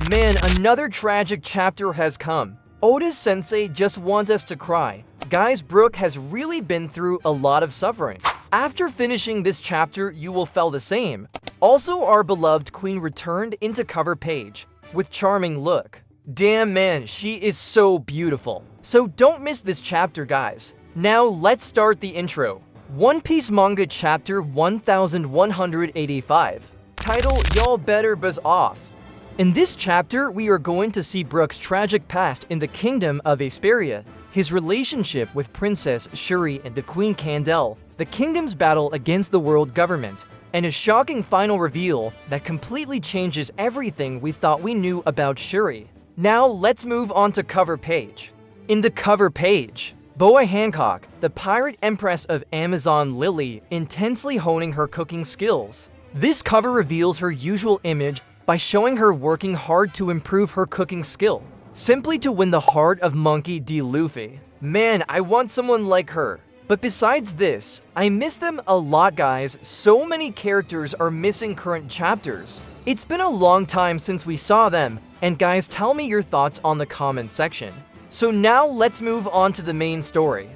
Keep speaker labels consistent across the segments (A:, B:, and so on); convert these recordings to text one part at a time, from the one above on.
A: Man, another tragic chapter has come. Otis-sensei just wants us to cry. Guys, Brook has really been through a lot of suffering. After finishing this chapter, you will feel the same. Also, our beloved queen returned into cover page with charming look. Damn man, she is so beautiful. So don't miss this chapter, guys. Now let's start the intro. One Piece Manga Chapter 1185. Title, Y'all Better Buzz Off. In this chapter, we are going to see Brook's tragic past in the kingdom of Esperia, his relationship with Princess Shuri and the Queen Candelle, the kingdom's battle against the world government, and a shocking final reveal that completely changes everything we thought we knew about Shuri. Now let's move on to cover page. In the cover page, Boa Hancock, the pirate empress of Amazon Lily, intensely honing her cooking skills. This cover reveals her usual image by showing her working hard to improve her cooking skill, simply to win the heart of Monkey D. Luffy. Man, I want someone like her. But besides this, I miss them a lot, guys. So many characters are missing current chapters. It's been a long time since we saw them, and guys, tell me your thoughts on the comment section. So now let's move on to the main story.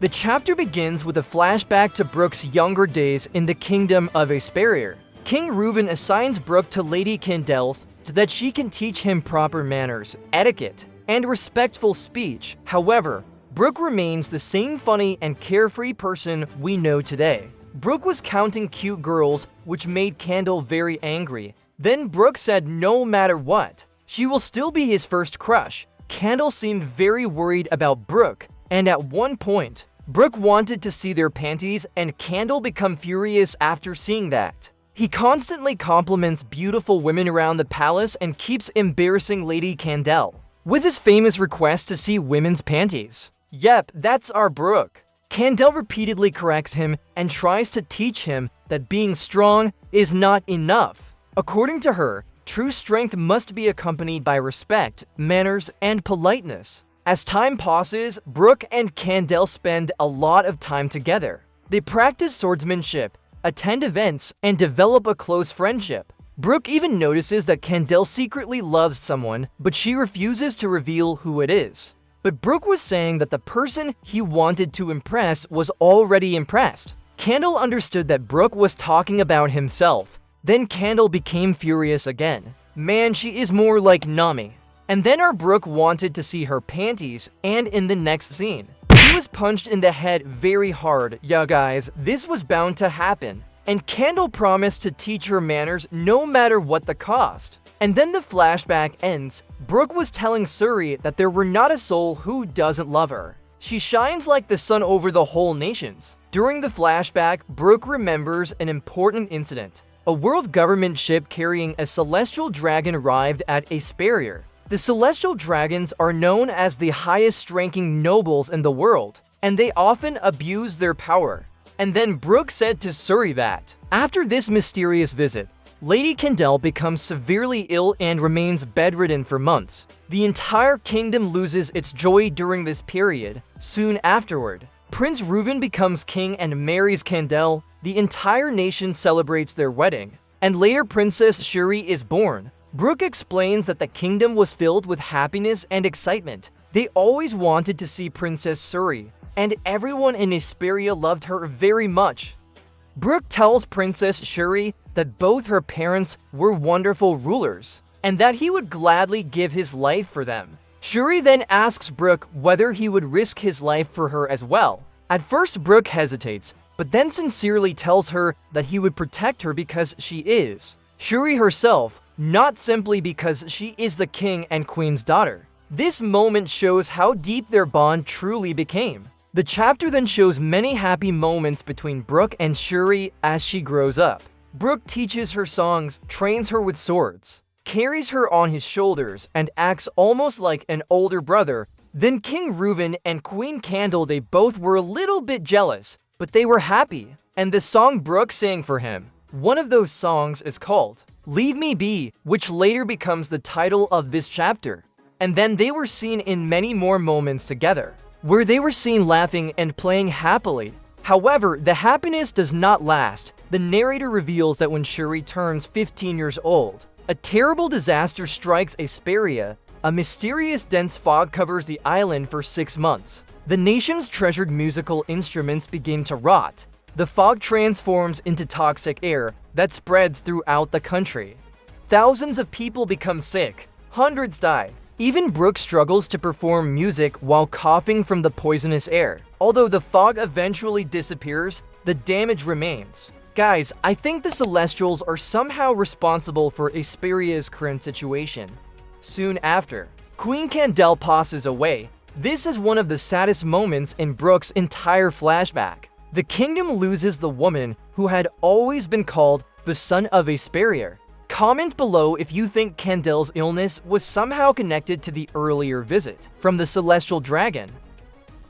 A: The chapter begins with a flashback to Brook's younger days in the kingdom of Esperia. King Reuven assigns Brook to Lady Candelle so that she can teach him proper manners, etiquette, and respectful speech. However, Brook remains the same funny and carefree person we know today. Brook was counting cute girls, which made Candelle very angry. Then Brook said no matter what, she will still be his first crush. Candelle seemed very worried about Brook, and at one point, Brook wanted to see their panties and Candelle become furious after seeing that. He constantly compliments beautiful women around the palace and keeps embarrassing Lady Candelle with his famous request to see women's panties. Yep, that's our Brook. Candelle repeatedly corrects him and tries to teach him that being strong is not enough. According to her, true strength must be accompanied by respect, manners, and politeness. As time passes, Brook and Candelle spend a lot of time together. They practice swordsmanship, attend events, and develop a close friendship. Brook even notices that Candelle secretly loves someone, but she refuses to reveal who it is. But Brook was saying that the person he wanted to impress was already impressed. Candelle understood that Brook was talking about himself. Then Candelle became furious again. Man, she is more like Nami. And then our Brook wanted to see her panties, and in the next scene, he was punched in the head very hard. Yeah guys, this was bound to happen. And Candelle promised to teach her manners no matter what the cost. And then the flashback ends. Brook was telling Shuri that there were not a soul who doesn't love her. She shines like the sun over the whole nations. During the flashback, Brook remembers an important incident. A world government ship carrying a celestial dragon arrived at Esperia. The celestial dragons are known as the highest-ranking nobles in the world, and they often abuse their power. And then Brook said to Shuri that, after this mysterious visit, Lady Candelle becomes severely ill and remains bedridden for months. The entire kingdom loses its joy during this period. Soon afterward, Prince Reuven becomes king and marries Candelle. The entire nation celebrates their wedding, and later Princess Shuri is born. Brook explains that the kingdom was filled with happiness and excitement. They always wanted to see Princess Shuri, and everyone in Esperia loved her very much. Brook tells Princess Shuri that both her parents were wonderful rulers, and that he would gladly give his life for them. Shuri then asks Brook whether he would risk his life for her as well. At first, Brook hesitates, but then sincerely tells her that he would protect her because she is Shuri herself, not simply because she is the king and queen's daughter. This moment shows how deep their bond truly became. The chapter then shows many happy moments between Brook and Shuri as she grows up. Brook teaches her songs, trains her with swords, carries her on his shoulders, and acts almost like an older brother. Then King Reuven and Queen Candelle, they both were a little bit jealous, but they were happy. And the song Brook sang for him, one of those songs is called Leave Me Be, which later becomes the title of this chapter. And then they were seen in many more moments together, where they were seen laughing and playing happily. However, the happiness does not last. The narrator reveals that when Shuri turns 15 years old, A terrible disaster strikes Esperia. A mysterious dense fog covers the island for 6 months. The nation's treasured musical instruments begin to rot. The fog transforms into toxic air that spreads throughout the country. Thousands of people become sick. Hundreds die. Even Brook'S struggles to perform music while coughing from the poisonous air. Although the fog eventually disappears, the damage remains. Guys, I think the Celestials are somehow responsible for Esperia's current situation. Soon after, Queen Candelle passes away. This is one of the saddest moments in Brook'S' entire flashback. The kingdom loses the woman who had always been called the son of Esperia. Comment below if you think Candelle's illness was somehow connected to the earlier visit from the celestial dragon.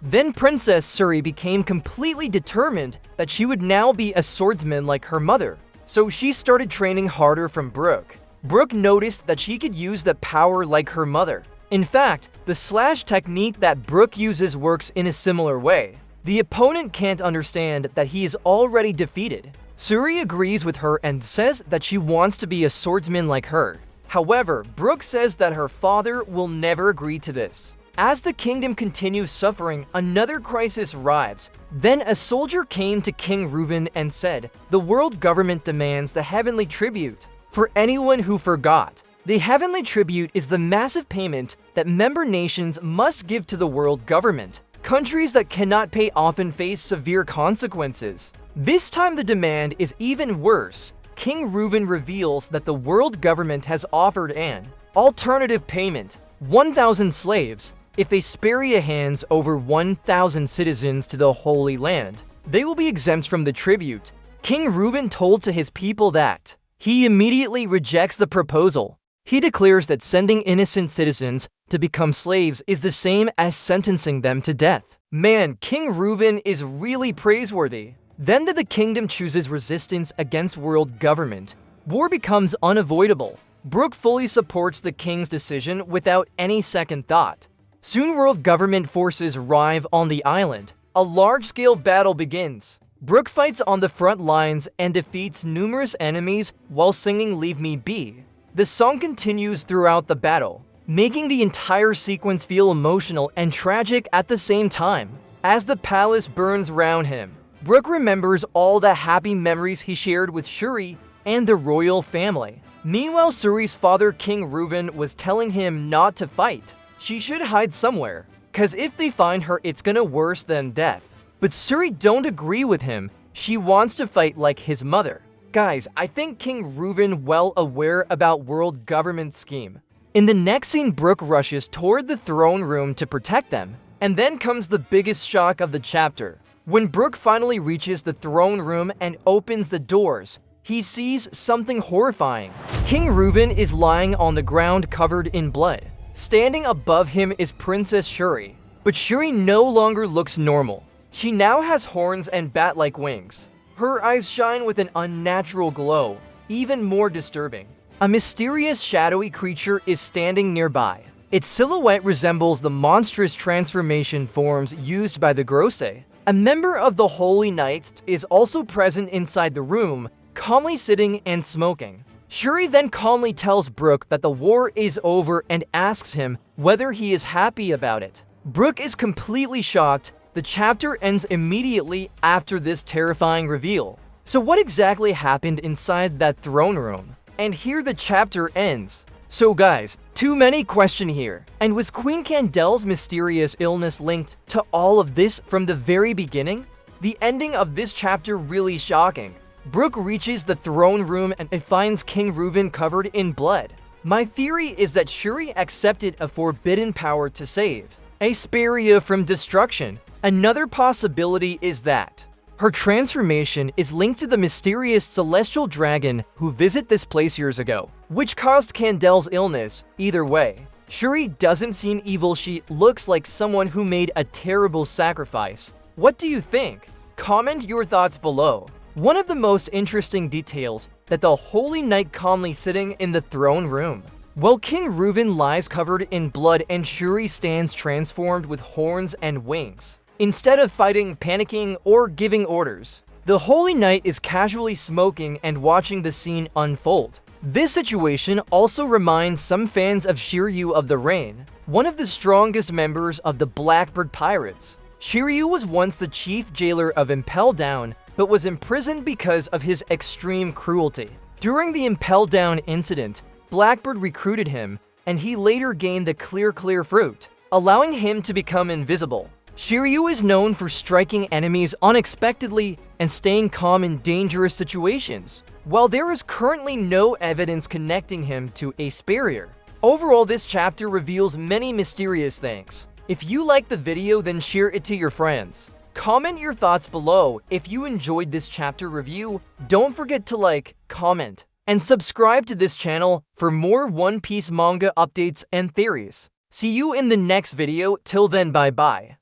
A: Then Princess Suri became completely determined that she would now be a swordsman like her mother, so she started training harder from Brook. Brook noticed that she could use the power like her mother. In fact, the slash technique that Brook uses works in a similar way. The opponent can't understand that he is already defeated. Suri agrees with her and says that she wants to be a swordsman like her. However, Brook says that her father will never agree to this. As the kingdom continues suffering, another crisis arrives. Then a soldier came to King Reuven and said, "The world government demands the heavenly tribute." For anyone who forgot, the heavenly tribute is the massive payment that member nations must give to the world government. Countries that cannot pay often face severe consequences. This time the demand is even worse. King Reuven reveals that the world government has offered an alternative payment: 1,000 slaves. If Esperia hands over 1,000 citizens to the Holy Land, they will be exempt from the tribute. King Reuven told to his people that he immediately rejects the proposal. He declares that sending innocent citizens to become slaves is the same as sentencing them to death. Man, King Reuven is really praiseworthy. Then the kingdom chooses resistance against world government. War becomes unavoidable. Brook fully supports the king's decision without any second thought. Soon world government forces arrive on the island. A large-scale battle begins. Brook fights on the front lines and defeats numerous enemies while singing "Leave Me Be." The song continues throughout the battle, making the entire sequence feel emotional and tragic at the same time. As the palace burns around him, Brook remembers all the happy memories he shared with Shuri and the royal family. Meanwhile, Suri's father, King Reuven, was telling him not to fight. She should hide somewhere, cause if they find her, it's gonna worse than death. But Suri don't agree with him. She wants to fight like his mother. Guys, I think King Reuven well aware about world government scheme. In the next scene, Brook rushes toward the throne room to protect them. And then comes the biggest shock of the chapter. When Brook finally reaches the throne room and opens the doors, he sees something horrifying. King Reuven is lying on the ground covered in blood. Standing above him is Princess Shuri. But Shuri no longer looks normal. She now has horns and bat-like wings. Her eyes shine with an unnatural glow, even more disturbing. A mysterious shadowy creature is standing nearby. Its silhouette resembles the monstrous transformation forms used by the Brook'S. A member of the Holy Knights is also present inside the room, calmly sitting and smoking. Shuri then calmly tells Brook that the war is over and asks him whether he is happy about it. Brook is completely shocked. The chapter ends immediately after this terrifying reveal. So what exactly happened inside that throne room? And here the chapter ends. So guys, too many questions here. And was Queen Candelle's mysterious illness linked to all of this from the very beginning? The ending of this chapter really shocking. Brook reaches the throne room and finds King Reuven covered in blood. My theory is that Shuri accepted a forbidden power to save Esperia from destruction. Another possibility is that her transformation is linked to the mysterious celestial dragon who visited this place years ago, which caused Candelle's illness. Either way, Shuri doesn't seem evil. She looks like someone who made a terrible sacrifice. What do you think? Comment your thoughts below. One of the most interesting details that the Holy Knight calmly sitting in the throne room, while King Reuven lies covered in blood and Shuri stands transformed with horns and wings. Instead of fighting, panicking, or giving orders, the Holy Knight is casually smoking and watching the scene unfold. This situation also reminds some fans of Shiryu of the Rain, one of the strongest members of the Blackbird Pirates. Shiryu was once the chief jailer of Impel Down, but was imprisoned because of his extreme cruelty. During the Impel Down incident, Blackbird recruited him, and he later gained the Clear Fruit, allowing him to become invisible. Shiryu is known for striking enemies unexpectedly and staying calm in dangerous situations, while there is currently no evidence connecting him to Esperia. Overall, this chapter reveals many mysterious things. If you liked the video, then share it to your friends. Comment your thoughts below. If you enjoyed this chapter review, don't forget to like, comment, and subscribe to this channel for more One Piece manga updates and theories. See you in the next video. Till then, bye bye.